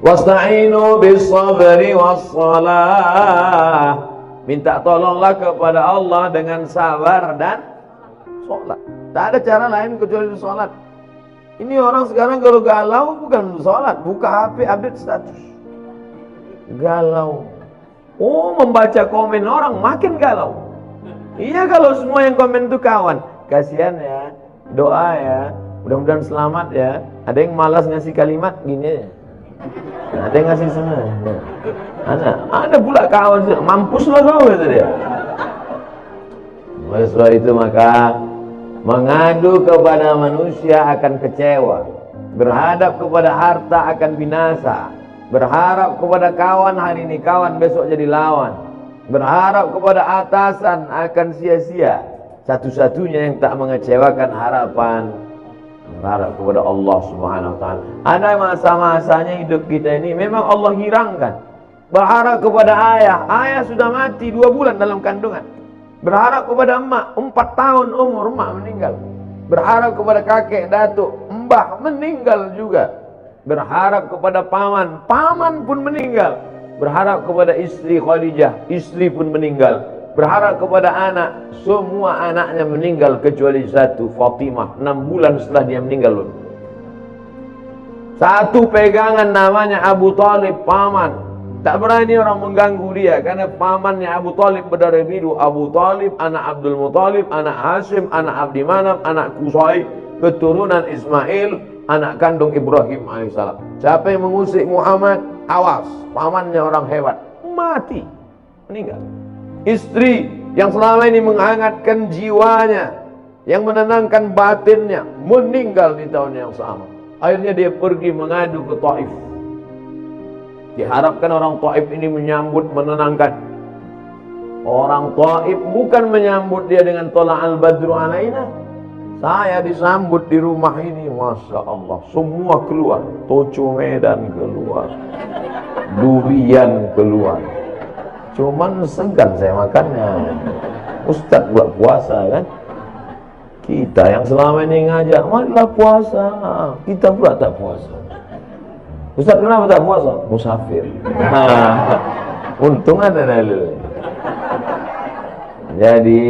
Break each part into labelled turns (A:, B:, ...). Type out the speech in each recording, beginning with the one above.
A: Wasta'inu bis sabri was shalah. Minta tolonglah kepada Allah dengan sabar dan sholat. Tak ada cara lain kecuali sholat. Ini orang sekarang kalau galau bukan sholat, buka HP update status. Galau. Oh, membaca komen orang makin galau. Iya, kalau semua yang komen itu kawan. Kasihan ya, doa ya, mudah-mudahan selamat ya. Ada yang malas ngasih kalimat gini ya. Ada yang ngasih senang. Ada pula kawan, mampuslah kau kata dia. Oleh sebab itu maka mengadu kepada manusia akan kecewa, berhadap kepada harta akan binasa, berharap kepada kawan hari ini kawan, besok jadi lawan, berharap kepada atasan akan sia-sia. Satu-satunya yang tak mengecewakan harapan, berharap kepada Allah Subhanahu wa ta'ala. Ada masa-masanya hidup kita ini memang Allah hirangkan. Berharap kepada ayah sudah mati 2 bulan dalam kandungan. Berharap kepada emak, 4 tahun umur emak meninggal. Berharap kepada kakek, datuk, mbah meninggal juga. Berharap kepada paman pun meninggal. Berharap kepada istri Khadijah, istri pun meninggal. Berharap kepada anak, semua anaknya meninggal kecuali satu, Fatimah, 6 bulan setelah dia meninggal. Satu pegangan namanya Abu Talib, paman. Tak berani orang mengganggu dia karena pamannya Abu Talib berdarah biru. Abu Talib anak Abdul Muttalib, anak Hashim, anak Abdi Manaf, anak Qusay, keturunan Ismail, anak kandung Ibrahim alaihissalam. Siapa yang mengusik Muhammad, awas, pamannya orang hebat, mati, meninggal. Istri yang selama ini menghangatkan jiwanya, yang menenangkan batinnya, meninggal di tahun yang sama. Akhirnya dia pergi mengadu ke Taif. Diharapkan orang Taif ini menyambut, menenangkan. Orang Taif bukan menyambut dia dengan tola'al badru alaina. Saya disambut di rumah ini, Masya Allah, semua keluar. Toco Medan keluar, durian keluar. Cuman segan saya makannya. Ustadz buat puasa kan. Kita yang selama ini ngajak, marilah puasa, kita pula tak puasa. Ustaz, kenapa tak puasa? Musafir. Untung ada dalil. Jadi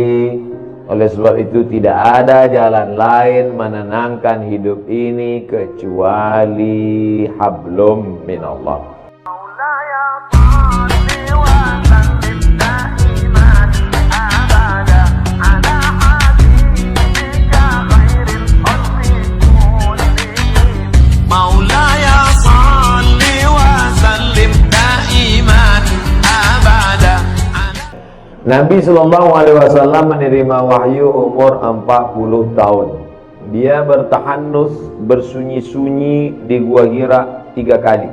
A: oleh sebab itu tidak ada jalan lain menenangkan hidup ini kecuali hablum minallah. Nabi SAW menerima wahyu umur 40 tahun. Dia bertahanus, bersunyi-sunyi di Gua Hira 3 kali.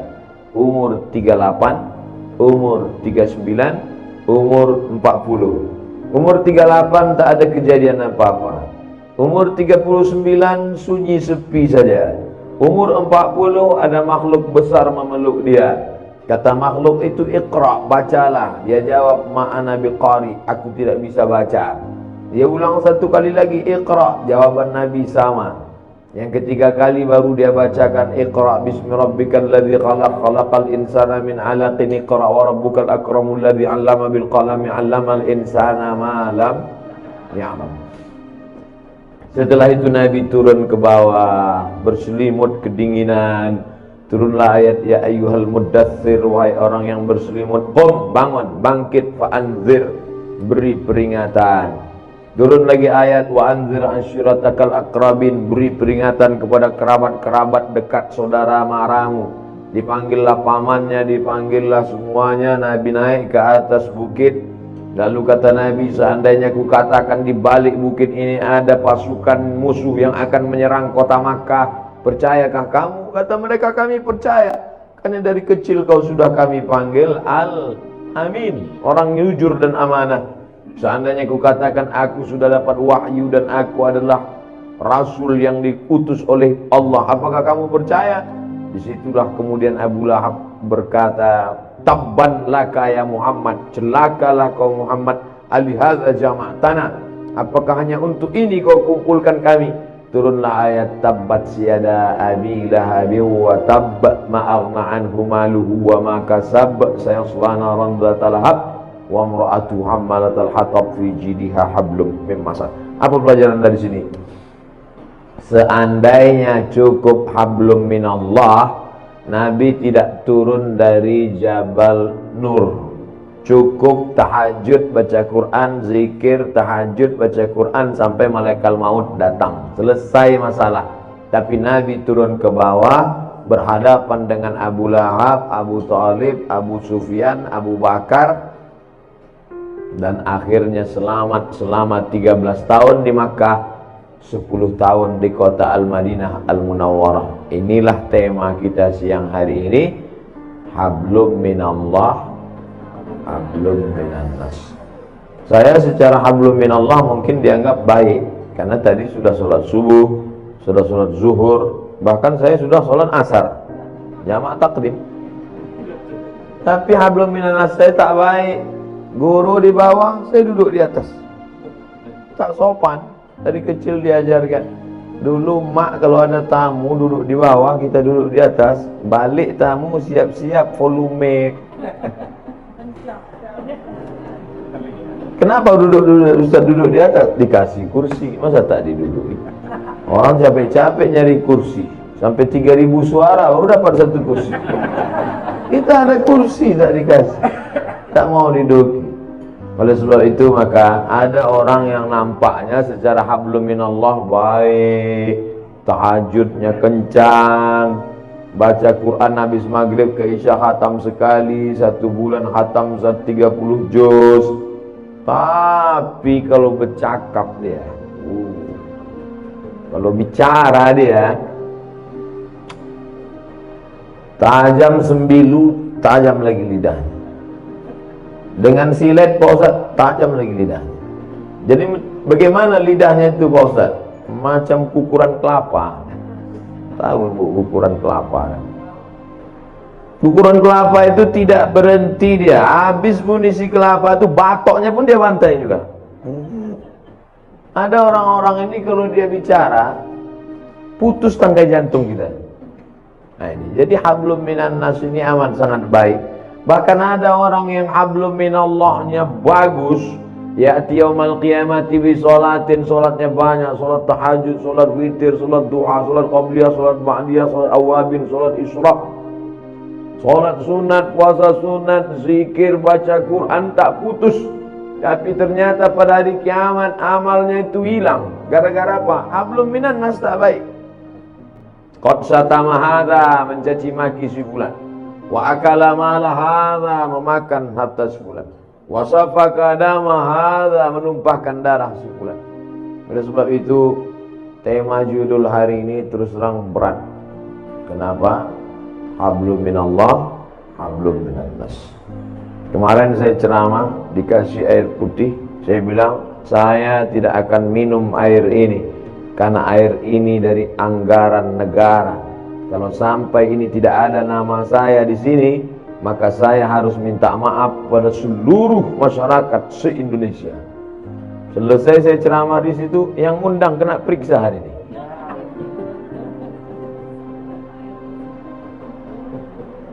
A: Umur 38, umur 39, umur 40. Umur 38 tak ada kejadian apa-apa. Umur 39 sunyi sepi saja. Umur 40 ada makhluk besar memeluk dia. Kata makhluk itu, Iqra, bacalah. Dia jawab, ma'ana biqari, aku tidak bisa baca. Dia ulang 1 kali lagi, Iqra, jawaban Nabi sama. Yang ketiga kali baru dia bacakan, Iqra bismi rabbikal ladzi khalaq, khalaqal insana min 'alaqin, Iqra wa rabbukal akramul ladzi 'allama bil qalami 'allamal insana ma lam ya'lam. Setelah itu Nabi turun ke bawah, berselimut kedinginan. Turunlah ayat, ya ayyuhal muddatsir, wahai orang yang berselimut, qum, bangun, bangkit, fa'anzir, beri peringatan. Turun lagi ayat, wa anzir asyiratakal akrabin, beri peringatan kepada kerabat-kerabat dekat saudara maramu. Dipanggillah pamannya, dipanggillah semuanya. Nabi naik ke atas bukit. Lalu kata Nabi, seandainya ku katakan di balik bukit ini ada pasukan musuh yang akan menyerang kota Makkah, percayakah kamu? Kata mereka, kami percaya, karena dari kecil kau sudah kami panggil Al-Amin, orang jujur dan amanah. Seandainya ku katakan aku sudah dapat wahyu dan aku adalah Rasul yang diutus oleh Allah, apakah kamu percaya? Disitulah kemudian Abu Lahab berkata, tabban laka ya Muhammad, celakalah kau Muhammad, alihadza jama'tana, apakah hanya untuk ini kau kumpulkan kami? turunlah ayat tabbat siyada abi lahabi wa tabb ma aghna anhu maluhu wa ma kasab sayasla naran dzatal lahab wa imra'atuhu hammalatal hatab fi jidha hablum min masad. Apa pelajaran dari sini? Seandainya cukup hablum minallah, Nabi tidak turun dari Jabal Nur. Cukup tahajud baca Quran, zikir, tahajud baca Quran sampai malaikat maut datang. Selesai masalah. Tapi Nabi turun ke bawah, berhadapan dengan Abu Lahab, Abu Thalib, Abu Sufyan, Abu Bakar, dan akhirnya selamat selama 13 tahun di Makkah, 10 tahun di kota Al-Madinah Al-Munawwarah. Inilah tema kita siang hari ini, hablum minallah, hablum minannas. Saya secara hablum minallah mungkin dianggap baik karena tadi sudah sholat subuh, sudah sholat zuhur, bahkan saya sudah sholat asar jamaah takdim. Tapi hablum minannas saya tak baik. Guru di bawah, saya duduk di atas. Tak sopan. Dari kecil diajarkan. Dulu mak kalau ada tamu duduk di bawah, kita duduk di atas. Balik tamu siap-siap volume. Kenapa Ustaz duduk di atas? Dikasih kursi, masa tak diduduki? Orang capek-capek nyari kursi, sampai 3.000 suara baru dapat satu kursi. Kita ada kursi tak dikasih, tak mau diduduki. Oleh sebab itu maka ada orang yang nampaknya secara hablum minallah baik, tahajudnya kencang, baca Quran habis maghrib ke isya khatam sekali, 1 bulan khatam 30 juz. Tapi kalau bercakap dia, kalau bicara dia tajam sembilu, tajam lagi lidahnya. Dengan silet Pak Ustaz, tajam lagi lidahnya. Jadi bagaimana lidahnya itu Pak Ustaz? Macam kukuran kelapa. Tahu Bu kukuran kelapa kan? Kukuran kelapa itu tidak berhenti dia. Habis pun isi kelapa itu batoknya pun dia bantai juga. Ada orang-orang ini kalau dia bicara putus tangkai jantung kita. Nah ini, jadi hablum minan nas ini amat sangat baik. Bahkan ada orang yang hablum minallahnya bagus, ya'ti yaumal qiyamati bi sholatin, sholatnya banyak, sholat tahajud, sholat witir, sholat duha, sholat qabliyah, sholat ba'diyah, sholat awabin, sholat isra', sholat sunat, puasa sunat, zikir, baca Quran tak putus. Tapi ternyata pada hari kiamat amalnya itu hilang. Gara-gara apa? Hablum minan nas tak baik. Qad satama hadza, mencaci maki si fulan. Wa akala mala hadza, memakan harta si fulan. Wa safaka dama hadza, menumpahkan darah si fulan. Oleh sebab itu tema judul hari ini terus terang berat. Kenapa? Hablum minallah, hablum minannas. Kemarin saya ceramah, dikasih air putih, saya bilang saya tidak akan minum air ini karena air ini dari anggaran negara. Kalau sampai ini tidak ada nama saya di sini, maka saya harus minta maaf pada seluruh masyarakat se-Indonesia. Selesai saya ceramah di situ, yang undang kena periksa hari ini.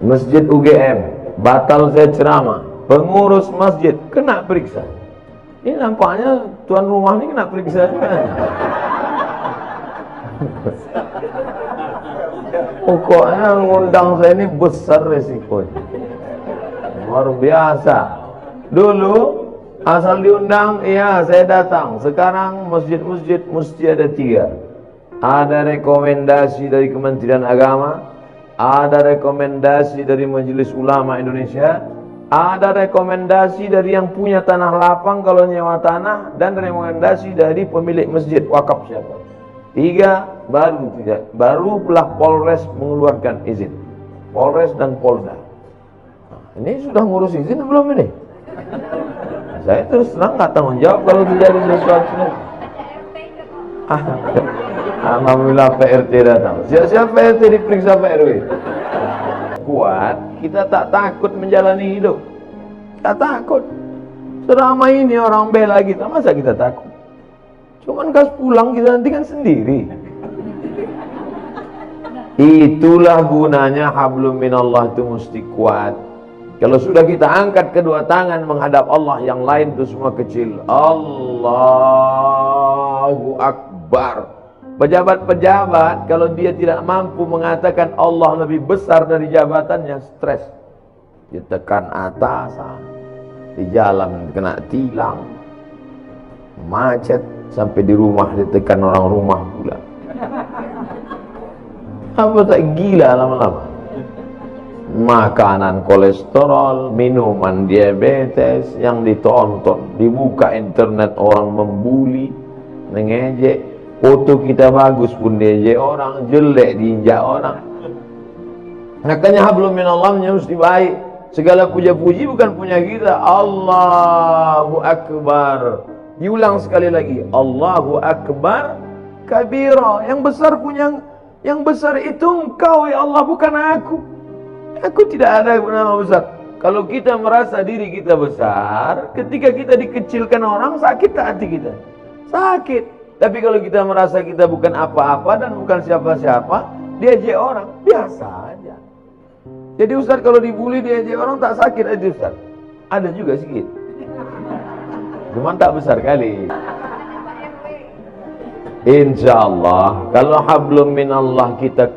A: Masjid UGM, batal saya ceramah. Pengurus masjid kena periksa. Ini nampaknya tuan rumah ini kena periksa juga. Pokoknya ngundang saya ini besar resikonya. Luar biasa. Dulu asal diundang, iya saya datang. Sekarang masjid-masjid mesti ada 3. Ada rekomendasi dari Kementerian Agama, ada rekomendasi dari Majelis Ulama Indonesia, ada rekomendasi dari yang punya tanah lapang kalau nyewa tanah, dan rekomendasi dari pemilik masjid wakaf siapa. 3 baru tidak, baru pula Polres mengeluarkan izin. Polres dan Polda. Nah, ini sudah ngurus izin belum ini? Nah, saya terus terang nggak tanggung jawab kalau terjadi sesuatu. Alhamdulillah PRT datang. Siap-siap PRT diperiksa Pak RW. Kuat, kita tak takut menjalani hidup. Tak takut. Selama ini orang bela kita, masa kita takut? Cuman kas pulang kita nanti kan sendiri. Itulah gunanya hablum minallah itu mesti kuat. Kalau sudah kita angkat kedua tangan menghadap Allah, yang lain itu semua kecil. Allahu Akbar. Pejabat-pejabat kalau dia tidak mampu mengatakan Allah lebih besar dari jabatannya, stres. Ditekan atasan, di jalan kena tilang, macet, sampai di rumah ditekan orang rumah pula. Apa tak gila lama-lama? Makanan kolesterol, minuman diabetes yang ditonton, dibuka internet orang membuli, mengejek, foto kita bagus pun diejek orang, jelek diinjak orang. Makanya hablum minallahnya mesti baik. Segala puja-puji bukan punya kita. Allahu Akbar. Diulang sekali lagi, Allahu Akbar kabira. Yang besar punya, yang besar itu Engkau ya Allah, bukan aku. Aku tidak ada nama besar. Kalau kita merasa diri kita besar, ketika kita dikecilkan orang, sakit hati kita. Sakit. Tapi kalau kita merasa kita bukan apa-apa dan bukan siapa-siapa, diejek orang, biasa aja. Jadi Ustaz kalau dibully diejek orang tak sakit aja Ustaz. Ada juga sedikit. Cuman tak besar kali. Insya Allah kalau hablum minallah kita,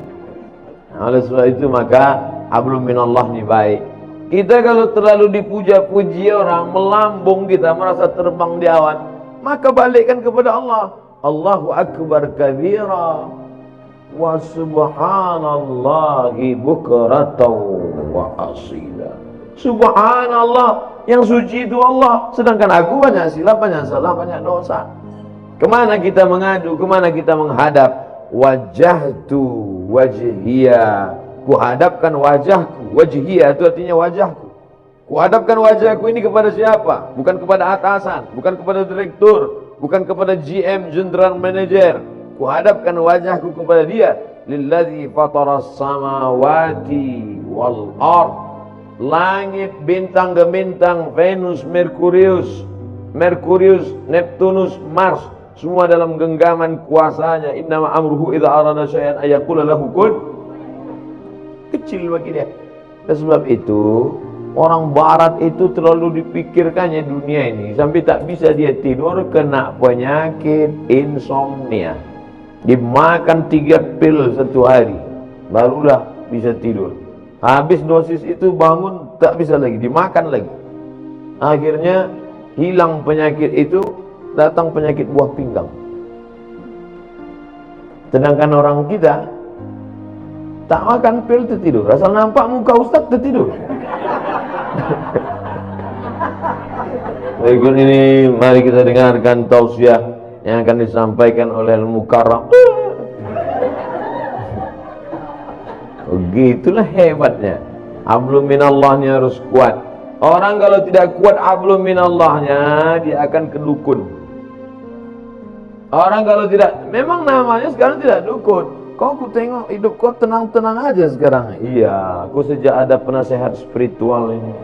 A: oleh sebab itu maka hablum minallah ini baik. Kita kalau terlalu dipuja-puji orang, melambung kita, merasa terbang di awan, maka balikkan kepada Allah. Allahu Akbar kabira wa subhanallahi bukratan wa asila. Subhanallah, yang suci itu Allah, sedangkan aku banyak silap, banyak salah, banyak dosa. Kemana kita mengadu, kemana kita menghadap? Wajahtu wajhiya, kuhadapkan wajahku. Wajhiya itu artinya wajahku. Kuhadapkan wajahku ini kepada siapa? Bukan kepada atasan, bukan kepada direktur, bukan kepada GM, General Manager. Kuhadapkan wajahku kepada dia. Lillazi fataras samawati wal ard. Langit, bintang ke bintang, Venus, Merkurius, Neptunus, Mars, semua dalam genggaman kuasanya. Innama amruhu idza arada syai'an ayaqula lahu kun. Kecil bagi dia. Dan sebab itu orang barat itu terlalu dipikirkannya dunia ini sampai tak bisa dia tidur, kena penyakit insomnia. Dimakan 3 pil satu hari barulah bisa tidur. Habis dosis itu bangun tak bisa lagi, dimakan lagi. Akhirnya hilang penyakit itu, datang penyakit buah pinggang. Sedangkan orang kita tak makan pil tertidur, asal nampak muka ustaz tertidur. Berikut ini mari kita dengarkan tausiah yang akan disampaikan oleh Al-Mukarram. Begitulah hebatnya. Hablum minallahnya harus kuat. Orang kalau tidak kuat hablum minallahnya, dia akan kedukun. Orang kalau tidak, memang namanya sekarang tidak dukun. Kok aku tengok hidup kau tenang-tenang aja sekarang. Iya, aku sejak ada penasehat spiritual ini.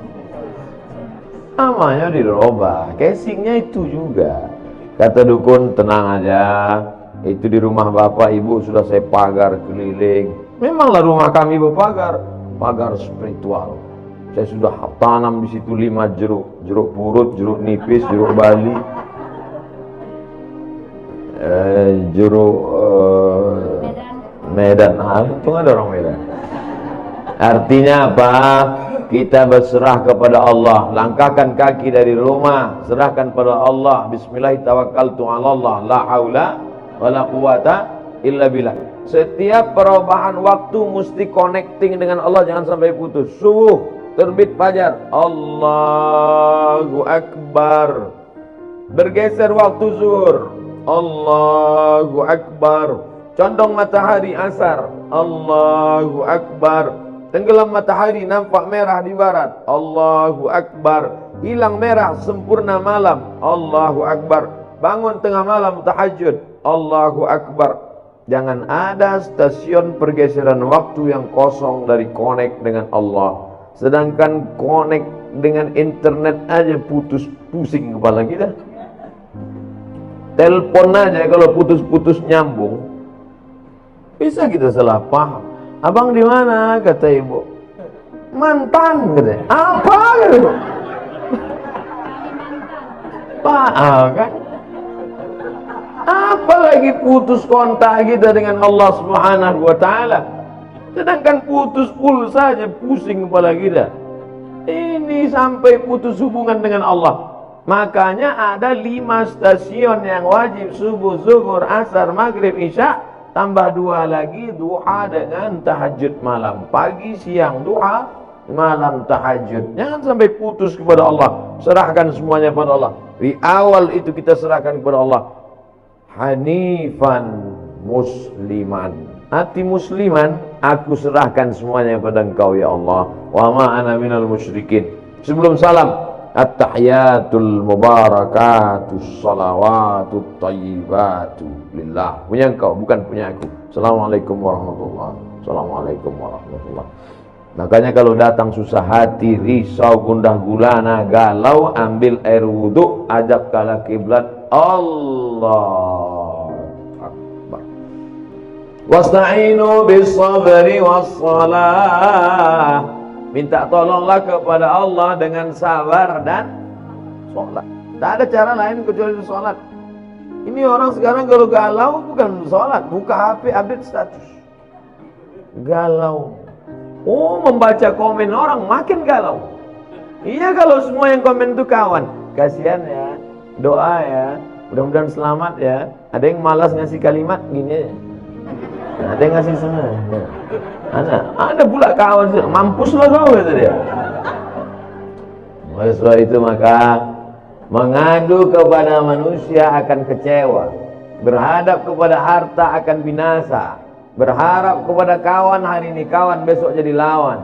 A: Namanya dirubah, casingnya itu juga. Kata dukun, tenang aja, itu di rumah bapak ibu sudah saya pagar keliling. Memanglah rumah kami berpagar, pagar spiritual. Saya sudah tanam di situ 5 jeruk, jeruk purut, jeruk nipis, jeruk bali, jeruk Medan. Itu ada orang Medan. Artinya apa? Kita berserah kepada Allah. Langkahkan kaki dari rumah, serahkan pada Allah. Bismillah tawakkaltu 'ala Allah, la haula wala quwata illa billah. Setiap perubahan waktu mesti connecting dengan Allah, jangan sampai putus. Subuh, terbit fajar, Allahu Akbar. Bergeser waktu zuhur, Allahu Akbar. Condong matahari asar, Allahu Akbar. Tenggelam matahari, nampak merah di barat, Allahu Akbar. Hilang merah, sempurna malam, Allahu Akbar. Bangun tengah malam tahajud, Allahu Akbar. Jangan ada stasiun pergeseran waktu yang kosong dari connect dengan Allah. Sedangkan connect dengan internet aja putus, pusing kepala kita. Telepon aja kalau putus-putus nyambung, bisa kita salah paham. Abang di mana? Kata ibu. Mantan, katanya. Apa? Kata ibu. Kan? Apalagi putus kontak kita dengan Allah Subhanahu wa Ta'ala. Sedangkan putus pulsa saja pusing kepala kita. Ini sampai putus hubungan dengan Allah. Makanya ada 5 stasiun yang wajib: subuh, zuhur, asar, maghrib, isya, tambah 2 lagi duha dengan tahajud malam. Pagi, siang duha, malam tahajud. Jangan sampai putus kepada Allah. Serahkan semuanya kepada Allah. Di awal itu kita serahkan kepada Allah. Hanifan musliman. Hati musliman, aku serahkan semuanya kepada Engkau ya Allah. Wa ma ana minal musyrikin. Sebelum salam, at-tahiyatul mubarakatus salawatut thayyibatu lillah. Punya Engkau, bukan punya aku. Assalamualaikum warahmatullahi. Assalamualaikum warahmatullahi. Makanya kalau datang susah hati, risau, gundah gulana, galau, ambil air wudhu, ajak kala kiblat, Allah Akbar. Wasta'inu bis-sabri was-salah. Minta tolonglah kepada Allah dengan sabar dan sholat. Tak ada cara lain kecuali sholat. Ini orang sekarang kalau galau bukan sholat, buka HP, update status. Galau. Oh, membaca komen orang makin galau. Iya, kalau semua yang komen itu kawan. Kasihan ya, doa ya, mudah-mudahan selamat ya. Ada yang malas ngasih kalimat gini aja. Ada yang ngasih semua. Ada pula kawan, mampuslah kau, kata dia. Oleh sebab itu maka mengadu kepada manusia akan kecewa, berhadap kepada harta akan binasa. Berharap kepada kawan hari ini kawan, besok jadi lawan.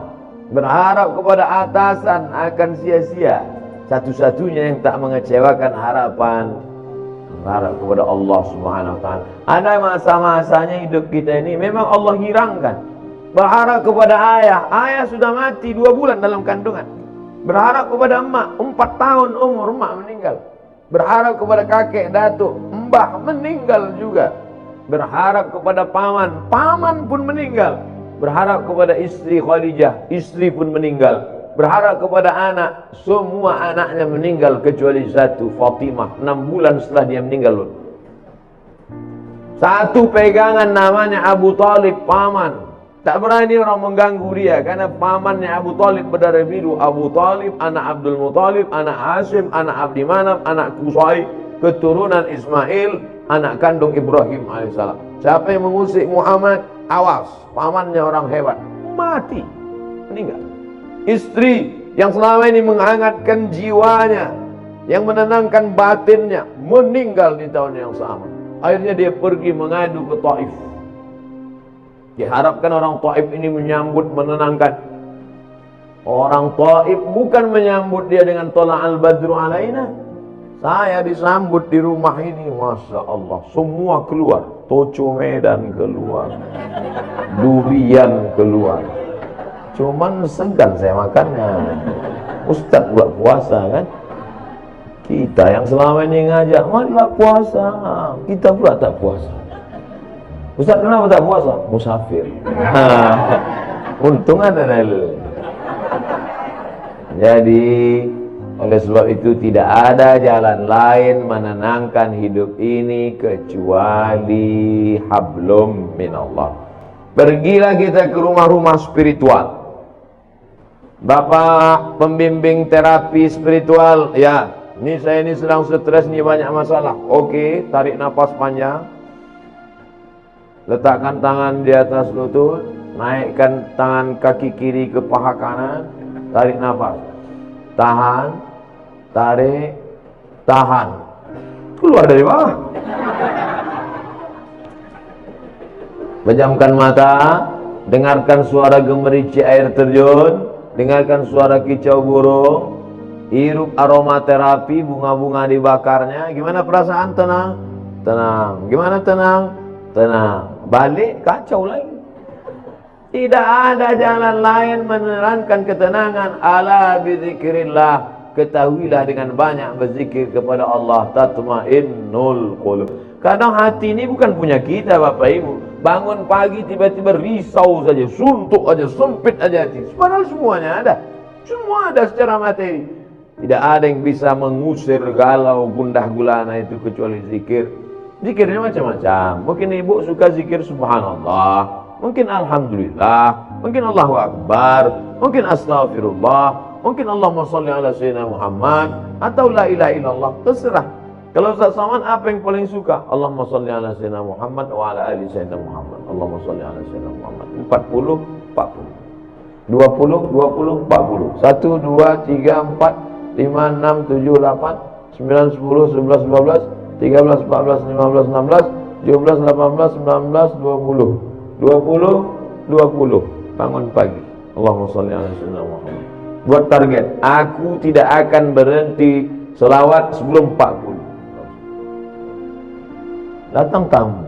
A: Berharap kepada atasan akan sia-sia. Satu-satunya yang tak mengecewakan harapan, berharap kepada Allah Subhanahu wa Ta'ala. Ada masa-masanya hidup kita ini memang Allah hirangkan. Berharap kepada ayah sudah mati 2 bulan dalam kandungan. Berharap kepada emak, 4 tahun umur emak meninggal. Berharap kepada kakek, datuk, mbah meninggal juga. Berharap kepada paman pun meninggal. Berharap kepada istri Khadijah, istri pun meninggal. Berharap kepada anak, semua anaknya meninggal kecuali satu, Fatimah, 6 bulan setelah dia meninggal. Satu pegangan namanya Abu Talib, paman. Tak berani orang mengganggu dia karena pamannya Abu Talib berdarah biru. Abu Talib, anak Abdul Muttalib, anak Hashim, anak Abdi Manaf, anak Qusay, keturunan Ismail, anak kandung Ibrahim alaihissalam. Siapa yang mengusik Muhammad, awas, pamannya orang hebat, mati, meninggal. Istri yang selama ini menghangatkan jiwanya, yang menenangkan batinnya, meninggal di tahun yang sama. Akhirnya dia pergi mengadu ke Taif. Diharapkan orang Taif ini menyambut, menenangkan. Orang Taif bukan menyambut dia dengan tola'al badru alaina. Saya disambut di rumah ini, Masya Allah, semua keluar. Toco Medan keluar, durian keluar. Cuman segan saya makannya. Ustaz pula puasa kan. Kita yang selama ini ngajak, marilah puasa, kita pula tak puasa. Ustaz kenapa tak puasa? Musafir. Untung ada dalil. Jadi oleh sebab itu tidak ada jalan lain menenangkan hidup ini kecuali hablum minallah. Pergilah kita ke rumah-rumah spiritual. Bapak pembimbing terapi spiritual, ya, ini saya ini sedang stres nih, banyak masalah. Oke, tarik nafas panjang. Letakkan tangan di atas lutut, naikkan tangan kaki kiri ke paha kanan, tarik nafas. Tahan, tarik, tahan. Keluar dari bawah. Pejamkan mata, dengarkan suara gemericik air terjun, dengarkan suara kicau burung, hirup aromaterapi, bunga-bunga dibakarnya. Gimana perasaan? Tenang, tenang. Gimana tenang? Tenang. Balik kacau lagi. Tidak ada jalan lain menerangkan ketenangan. Ala bizikrillah, ketahuilah dengan banyak berzikir kepada Allah tatmainnul qulub. Kadang hati ini bukan punya kita Bapak Ibu. Bangun pagi tiba-tiba risau saja, suntuk aja, sempit aja hati. Padahal semuanya ada. Semua ada secara materi. Tidak ada yang bisa mengusir galau gundah gulana itu kecuali zikir. Zikirnya macam-macam. Mungkin ibu suka zikir subhanallah, mungkin alhamdulillah, mungkin Allahu Akbar, mungkin astaghfirullah, mungkin Allahumma sholli ala sayyidina Muhammad, atau la ilaha illallah, terserah. Kalau Ustaz Saman apa yang paling suka? Allahumma sholli ala sayyidina Muhammad wa ala ali sayyidina Muhammad. Allahumma sholli ala sayyidina Muhammad. 40, 40. 20, 20, 40. 1, 2, 3, 4, 5, 6, 7, 8, 9, 10, 11, 12, 13, 14, 15, 16, 17, 18, 19, 20. 20, 20. Bangun pagi. Allahumma sholli ala sayyidina Muhammad. Buat target, aku tidak akan berhenti selawat sebelum 40. Datang tamu.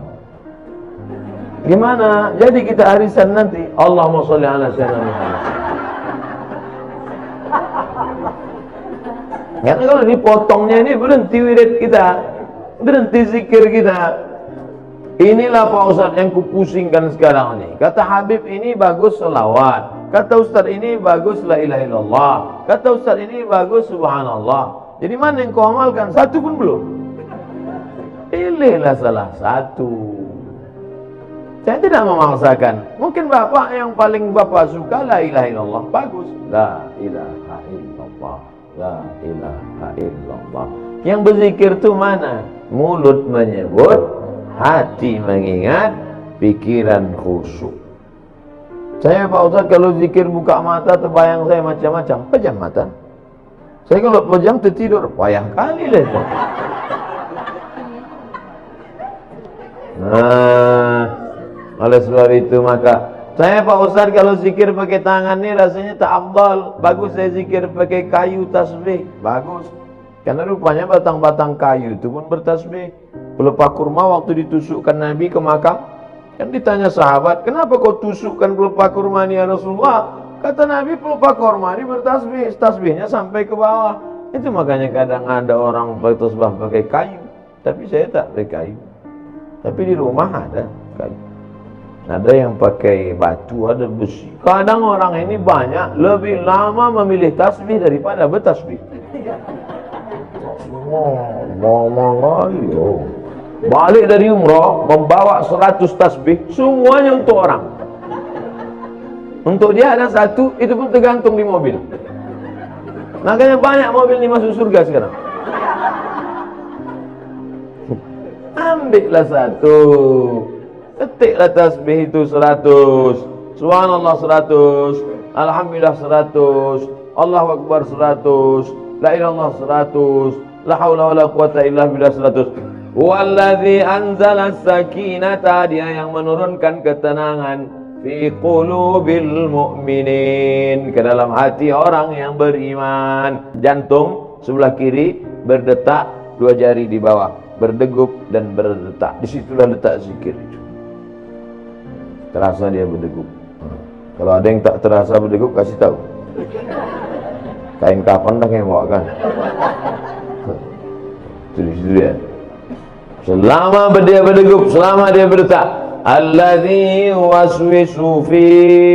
A: Gimana? Jadi kita arisan nanti. Allahumma sholli ala sayyidina Muhammad. Karena kalau dipotongnya ini berhenti wirid kita, berhenti zikir kita. Inilah Pak Ustadz yang kupusingkan sekarang ini. Kata Habib ini bagus selawat, kata Ustadz ini bagus la ilaha illallah, kata Ustadz ini bagus subhanallah. Jadi mana yang kau amalkan? Satu pun belum. Pilihlah salah satu. Saya tidak memaksakan. Mungkin bapak yang paling bapak suka la ilaha illallah, bagus. La ilaha illallah, la ilaha illallah. Yang berzikir itu mana? Mulut menyebut, hati mengingat, pikiran khusyuk. Saya Pak Ustaz kalau zikir buka mata terbayang saya macam-macam. Pejam mata. Saya kalau pejam tertidur, payah kali lah itu. Nah, oleh sebab itu maka saya Pak Ustaz kalau zikir pakai tangan ni rasanya tak afdal. Bagus saya zikir pakai kayu tasbih. Bagus. Karena rupanya batang-batang kayu itu pun bertasbih. Pelepah kurma waktu ditusukkan Nabi ke makam, kan ditanya sahabat, kenapa kau tusukkan pelepah kurma ni ya Rasulullah? Kata Nabi, pelepah kurma ini bertasbih, tasbihnya sampai ke bawah. Itu makanya kadang ada orang bertasbih pakai kayu, tapi saya tak pakai kayu. Tapi di rumah ada kayu. Ada yang pakai batu, ada besi. Kadang orang ini banyak lebih lama memilih tasbih daripada bertasbih. Balik dari umrah membawa 100 tasbih, semuanya untuk orang. Untuk dia ada satu, itu pun tergantung di mobil. Makanya banyak mobil ini masuk surga sekarang. Ambillah satu, ketiklah tasbih itu 100, subhanallah 100, alhamdulillah 100, Allahu Akbar 100, la ilallah 100, la haula wala quwata illa billah 100. Walladzi anzala sakinata, dia yang menurunkan ketenangan fi qulubil mu'minin, ke dalam hati orang yang beriman. Jantung sebelah kiri berdetak, 2 jari di bawah berdegup dan berdetak. Disitulah letak zikir itu. Terasa dia berdegup. Kalau ada yang tak terasa berdegup, kasih tahu. Kain kapan dah yang bawa kan? Itu di situ dia. Selama dia berdegup, selama dia berdetak, alladzi waswisu fi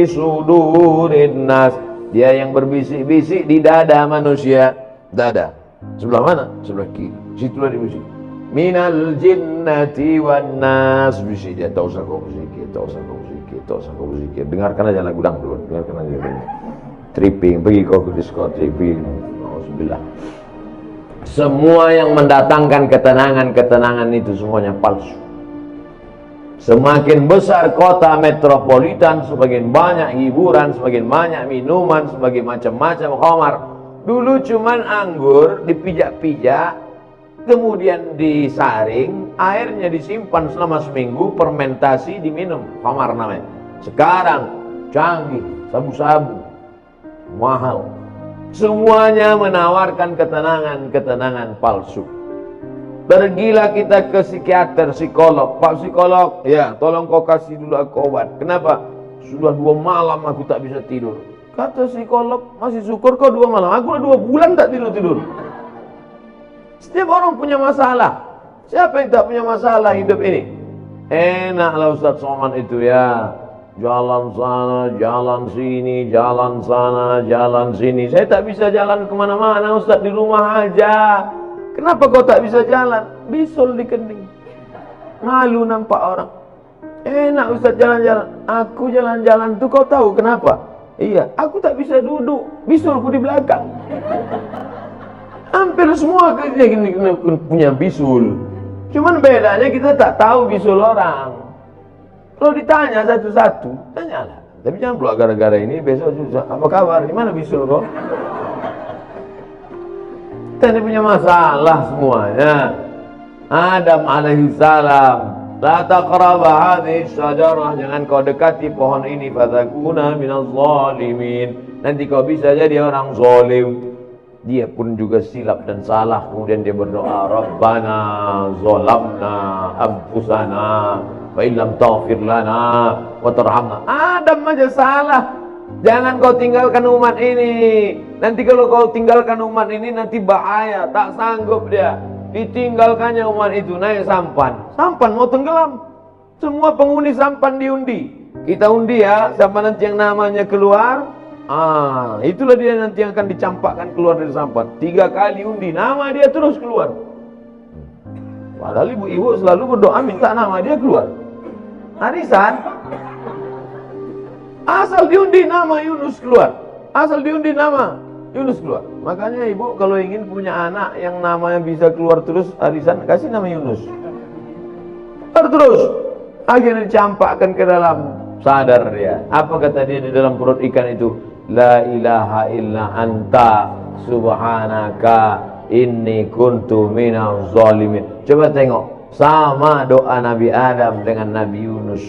A: sudurin nas, dia yang berbisik-bisik di dada manusia. Dada sebelah mana? Sebelah kiri. Situlah dia bisik. Minal jinnati wan nas, bisik dia. Tak usah kau berzikir, tak usah kau berzikir, tak usah kau berzikir. Dengarkan aja lagu dangdut, dengarkan aja lagu tripping, pergi kau ke disco tripping. Alhamdulillah. Semua yang mendatangkan ketenangan itu semuanya palsu. Semakin besar kota metropolitan, semakin banyak hiburan, semakin banyak minuman, semakin macam-macam khamar. Dulu cuman anggur dipijak-pijak, kemudian disaring, airnya disimpan selama seminggu, fermentasi, diminum, khamar namanya. Sekarang canggih, sabu-sabu, mahal. Semuanya menawarkan ketenangan palsu. Pergilah kita ke psikiater, psikolog. Pak psikolog, ya tolong kau kasih dulu aku obat. Kenapa? Sudah 2 malam aku tak bisa tidur. Kata psikolog, masih syukur kau 2 malam. Aku udah 2 bulan tak tidur. Setiap orang punya masalah. Siapa yang tak punya masalah hidup ini? Enaklah Ustaz Somad itu ya. Jalan sana, jalan sini, jalan sana, jalan sini. Saya tak bisa jalan kemana-mana Ustaz, di rumah aja. Kenapa kau tak bisa jalan? Bisul di kening. Malu nampak orang. Enak Ustaz jalan-jalan. Aku jalan-jalan tuh kau tahu kenapa? Iya, aku tak bisa duduk. Bisulku di belakang. Hampir semua kerja gini punya bisul. Cuman bedanya kita tak tahu bisul orang. Kalau ditanya satu-satu, tanyalah. Tapi jangan pula gara-gara ini besok susah. Apa kabar? Di mana bisul kau? Kita ini punya masalah semuanya. Adam alaihissalam, la taqraba hadhihi syajarah, jangan kau dekati pohon ini, fatakuna minaz zalimin. Nanti kau bisa jadi orang zalim. Dia pun juga silap dan salah. Kemudian dia berdoa, Rabbana zalamna anfusana wa illam taghfir lana wa tarhamna. Adam aja salah. Jangan kau tinggalkan umat ini. Nanti kalau kau tinggalkan umat ini nanti bahaya, tak sanggup dia. Ditinggalkannya umat itu naik sampan. Sampan mau tenggelam. Semua penghuni sampan diundi. Kita undi ya, siapa nanti yang namanya keluar. Itulah dia nanti yang akan dicampakkan keluar dari sampan. 3 kali undi, nama dia terus keluar. Padahal ibu-ibu selalu berdoa minta nama dia keluar. Arisan, asal diundi nama Yunus keluar. Asal diundi nama Yunus keluar. Makanya ibu kalau ingin punya anak yang namanya bisa keluar terus arisan, kasih nama Yunus. Terus akhirnya dicampakkan ke dalam, sadar dia. Apa kata dia di dalam perut ikan itu? La ilaha illa anta subhanaka inni kuntu minaz zalimin. Coba tengok, sama doa Nabi Adam dengan Nabi Yunus.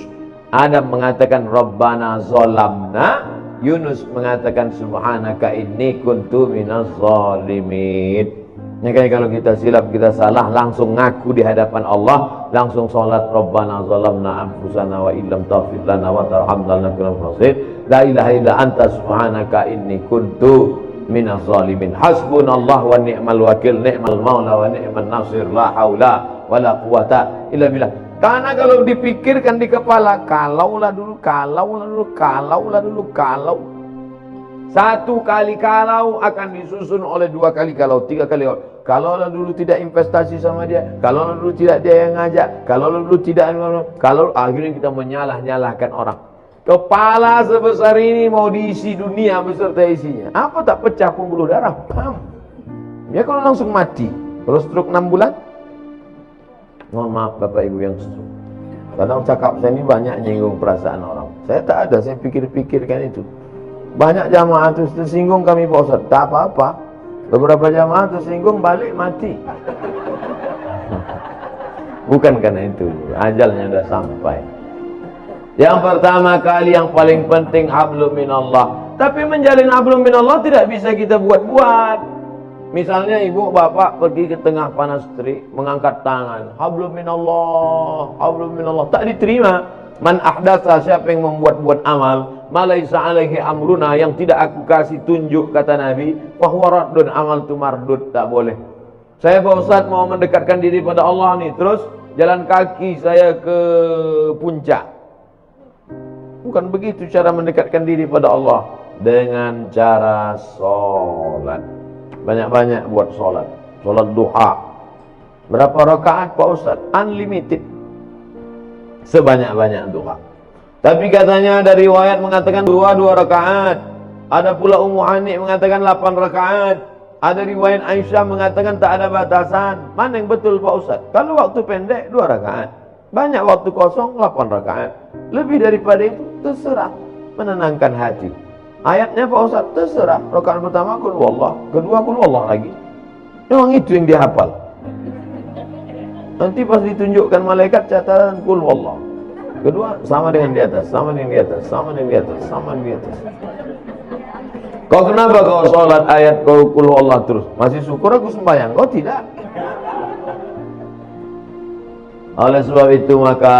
A: Adam mengatakan Rabbana zalamna, Yunus mengatakan subhanaka inni kuntu minaz zalimin. Makanya kalau kita silap, kita salah, langsung ngaku di hadapan Allah, langsung sholat Rabbana zalamna anfusana wa illam taghfir lana wa tarhamna lanakunanna minal khasirin. La ilaha illa anta subhanaka inni kuntu minaz zalimin. Hasbunallah wa ni'mal wakil, ni'mal maula wa ni'man nasir, la haula wa la quwata illa billah. Karena kalau dipikirkan di kepala, kalaulah dulu, kalau. 1 kali kalau akan disusun oleh 2 kali kalau, 3 kali kalau dulu tidak investasi sama dia, kalau dulu tidak dia yang ngajak, kalau dulu tidak, kalau akhirnya kita menyalah-nyalahkan orang. Kepala sebesar ini mau diisi dunia beserta isinya, apa tak pecah pembuluh darah? Pam. Ya kalau langsung mati. Kalau stroke 6 bulan, mohon maaf Bapak Ibu yang stroke. Kadang cakap saya ini banyak nyinggung perasaan orang. Saya tak ada, saya pikir-pikirkan itu. Banyak jamaah itu tersinggung kami Pak Ustaz, tak apa-apa. Beberapa jamaah tersinggung balik mati. Bukan karena itu, ajalnya sudah sampai. Yang pertama kali yang paling penting hablum minallah. Tapi menjalin hablum minallah tidak bisa kita buat-buat. Misalnya ibu bapak pergi ke tengah panas terik, mengangkat tangan, hablum minallah, tak diterima. Man ahdatsa, siapa yang membuat-buat amal, malaisa alaihi amruna, yang tidak aku kasih tunjuk, kata Nabi, fahuwa raddun, amal itu mardud, tak boleh. Saya Pak Ustaz mau mendekatkan diri pada Allah nih, terus jalan kaki saya ke puncak. Bukan begitu cara mendekatkan diri pada Allah. Dengan cara sholat. Banyak-banyak buat sholat. Sholat duha. Berapa rakaat Pak Ustaz? Unlimited. Sebanyak-banyak duha. Tapi katanya ada riwayat mengatakan 2 rakaat. Ada pula Ummu Hani mengatakan 8 rakaat. Ada riwayat Aisyah mengatakan tak ada batasan. Mana yang betul Pak Ustaz? Kalau waktu pendek 2 rakaat. Banyak waktu kosong 8 rakaat. Lebih daripada itu terserah, menenangkan hati. Ayatnya Pak Ustaz terserah. Rakaat pertama qul huwallah, kedua qul huwallah lagi. Memang itu yang dia hafal. Nanti pas ditunjukkan malaikat catatan qul huwallah. Kedua sama dengan di atas, sama dengan di atas, sama dengan di atas, sama dengan di atas. Kau kenapa kau sholat ayat kau qul huwallah terus? Masih syukur aku sembahyang, kau tidak. Oleh sebab itu maka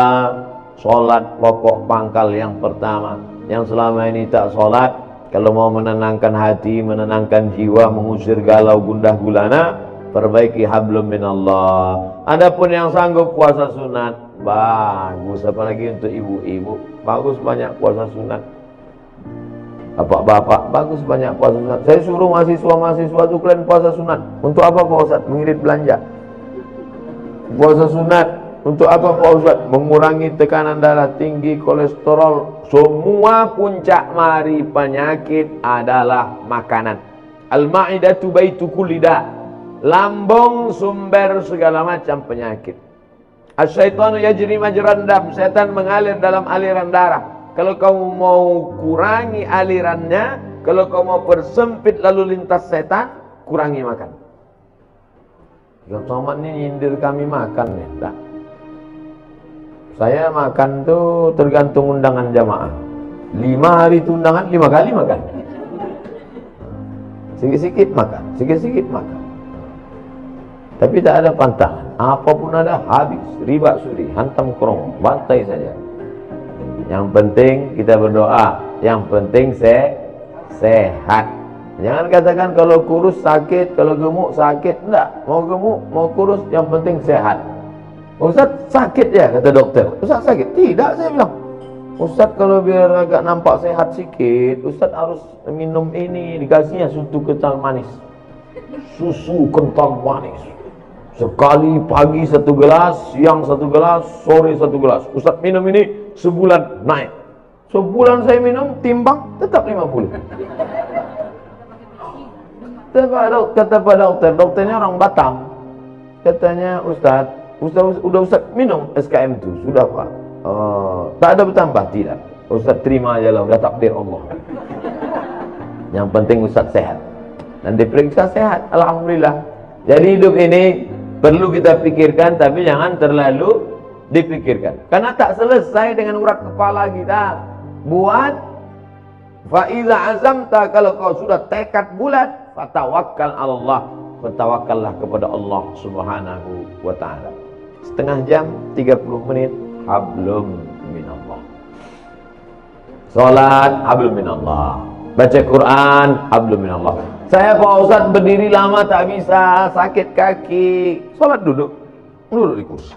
A: sholat pokok pangkal yang pertama. Yang selama ini tak sholat, kalau mau menenangkan hati, menenangkan jiwa, mengusir galau gundah gulana, perbaiki hablum minallah. Adapun yang sanggup puasa sunat, Bagus, apalagi untuk ibu-ibu. Bagus banyak puasa sunat. Bapak-bapak, bagus banyak puasa sunat. Saya suruh mahasiswa-mahasiswa itu kalian puasa sunat. Untuk apa Pak Ustaz? Mengirit belanja. Puasa sunat. Untuk apa Pak Ustaz? Mengurangi tekanan darah tinggi, kolesterol. Semua puncak mari penyakit adalah makanan. Al-ma'idatu baitu kulli da'. Lambung sumber segala macam penyakit. Asyaitanu yajri majran dam. Setan mengalir dalam aliran darah. Kalau kamu mau kurangi alirannya, kalau kamu mau persempit lalu lintas setan, kurangi makan. Ya Somad ini nyindir kami makan nih, tak? Saya makan tuh tergantung undangan jamaah. 5 hari itu undangan, 5 kali makan. Sikit-sikit makan, sikit-sikit makan. Tapi tak ada pantangan. Apapun ada habis, riba suri, hantam kerong, bantai saja. Yang penting kita berdoa, yang penting sehat. Jangan katakan kalau kurus sakit, kalau gemuk sakit. Enggak, mau gemuk, mau kurus, yang penting sehat. Ustaz sakit ya, kata dokter. Ustaz sakit? Tidak, saya bilang. Ustaz kalau biar agak nampak sehat sikit, Ustaz harus minum ini, dikasihnya susu kental manis. Susu kental manis. Sekali pagi 1 gelas, siang 1 gelas, sore 1 gelas. Ustaz minum ini sebulan naik. Sebulan saya minum, timbang tetap 50. Kata Pak Dokter, dokternya orang Batam. Katanya Ustaz minum SKM itu, sudah Pak. Tak ada bertambah, tidak. Ustaz terima aja lah, udah takdir Allah. Yang penting Ustaz sehat. Dan diperiksa sehat, alhamdulillah. Jadi hidup ini perlu kita pikirkan, tapi jangan terlalu dipikirkan. Karena tak selesai dengan urat kepala kita. Buat fa'iza azamta, kalau kau sudah tekad bulat, fatawakkal Allah, bertawakkallah kepada Allah Subhanahu wa taala. Setengah jam, 30 menit, hablum minallah. Salat, hablum minallah. Baca Quran, hablum minallah. Saya Pak Ustaz berdiri lama tak bisa, sakit kaki. Salat duduk di kursi.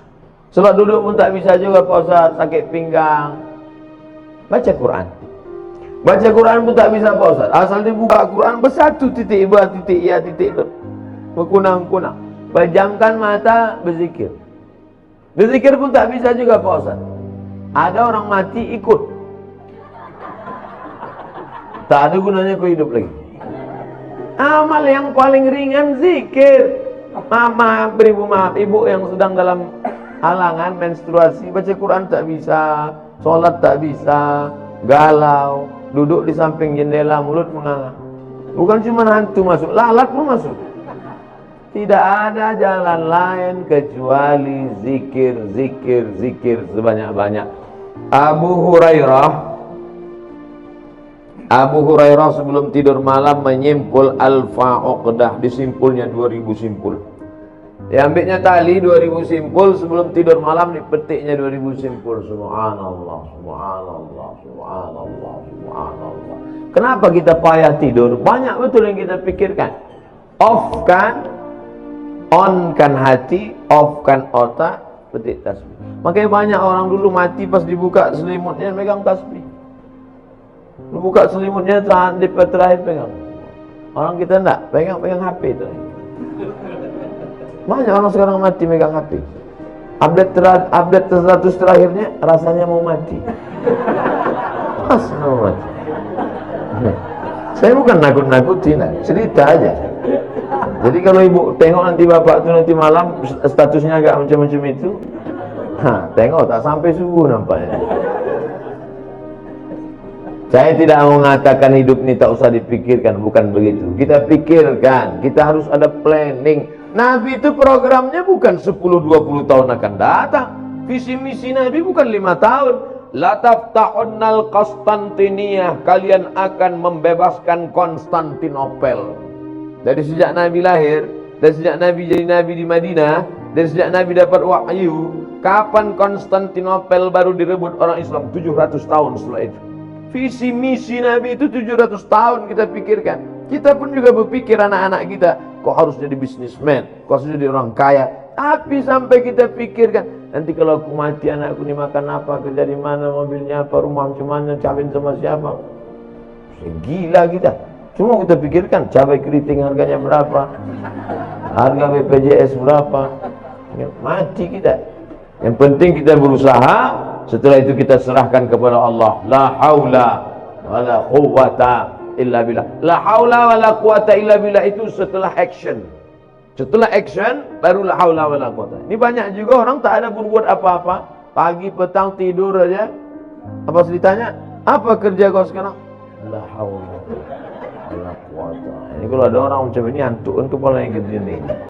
A: Salat duduk pun tak bisa juga Pak Ustaz, sakit pinggang. Baca Quran. Baca Quran pun tak bisa Pak Ustaz. Asal dibuka Quran bersatu titik ba titik ya titik dot. Berkunang-kunang. Pejamkan mata, berzikir. Berzikir pun tak bisa juga Pak Ustaz. Ada orang mati ikut. Tak ada gunanya kau hidup lagi. Amal yang paling ringan zikir. Maaf, ibu yang sedang dalam halangan menstruasi, baca Quran tak bisa, sholat tak bisa, galau, duduk di samping jendela, mulut menganga. Bukan cuma hantu masuk, lalat pun masuk. Tidak ada jalan lain kecuali zikir sebanyak-banyak. Abu Hurairah sebelum tidur malam menyimpul Al-Fa'uqdah, disimpulnya 2000 simpul. Diambilnya tali 2000 simpul, sebelum tidur malam dipetiknya 2000 simpul. Subhanallah, subhanallah, subhanallah, subhanallah. Kenapa kita payah tidur? Banyak betul yang kita pikirkan. On kan hati, off kan otak, petik tasbih. Makanya banyak orang dulu mati pas dibuka selimutnya megang tasbih. Buka selimutnya terakhir pegang. Orang kita enggak, pegang HP itu. Banyak orang sekarang mati megang HP. Update status terakhirnya rasanya mau mati. Pas mau mati. Saya bukan nakut-nakutin, cerita aja. Jadi kalau ibu tengok nanti bapak tuh nanti malam statusnya agak macam-macam itu, tengok tak sampai subuh nampaknya. Saya tidak mengatakan hidup ini tak usah dipikirkan, bukan begitu. Kita pikirkan, kita harus ada planning. Nabi itu programnya bukan 10-20 tahun akan datang. Visi misi Nabi bukan 5 tahun. La taftahunal Konstantiniyah, kalian akan membebaskan Konstantinopel. Dari sejak Nabi lahir, dari sejak Nabi jadi Nabi di Madinah, dari sejak Nabi dapat wahyu, kapan Konstantinopel baru direbut orang Islam? 700 tahun setelah itu. Visi misi Nabi itu 700 tahun kita pikirkan. Kita pun juga berpikir anak-anak kita, kok harus jadi bisnismen, kok harus jadi orang kaya. Tapi sampai kita pikirkan, Nanti kalau aku mati, anakku ini makan apa, kerja di mana, mobilnya apa, rumah macam mana, kawin sama siapa. Gila kita. Cuma kita pikirkan cabai keriting harganya berapa, harga BPJS berapa. Ya, mati kita. Yang penting kita berusaha. Setelah itu kita serahkan kepada Allah. La haula wala quwwata illa billah. La haula wala quwwata illa billah itu setelah action. Setelah action baru la haula wala quwwata. Ini banyak juga orang tak ada berbuat apa-apa, pagi petang tidur aja. Apa ditanya, apa kerja kau sekarang? La haula wala quwwata. Ini kalau ada orang macam ini, hantu kepala yang gede ni.